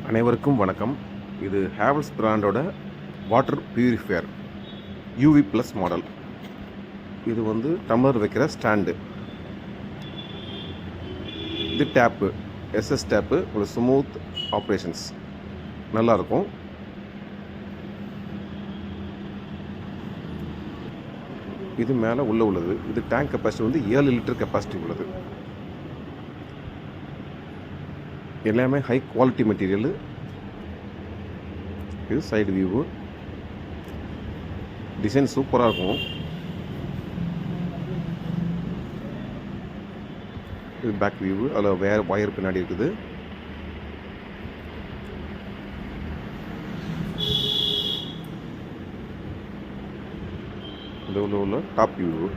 அனைவருக்கும் வணக்கம். இது ஹேவல்ஸ் பிராண்டோட water purifier UV plus model. இது வந்து டம்ளர் வைக்கிற ஸ்டாண்டு. இது டேப்பு, எஸ்எஸ் டேப்பு. ஒரு ஸ்மூத் ஆப்ரேஷன்ஸ் நல்லாயிருக்கும். இது மேலே உள்ளது. இது டேங்க் கெப்பாசிட்டி வந்து 7 லிட்டர் கெப்பாசிட்டி உள்ளது. எல்லாமே ஹை குவாலிட்டி மெட்டீரியல். இது சைடு வியூவு. டிசைன் சூப்பராக இருக்கும். இது பேக் வியூவு. அதில் வேறு வயர் பின்னாடி இருக்குது. இது உள்ள டாப் வியூவு.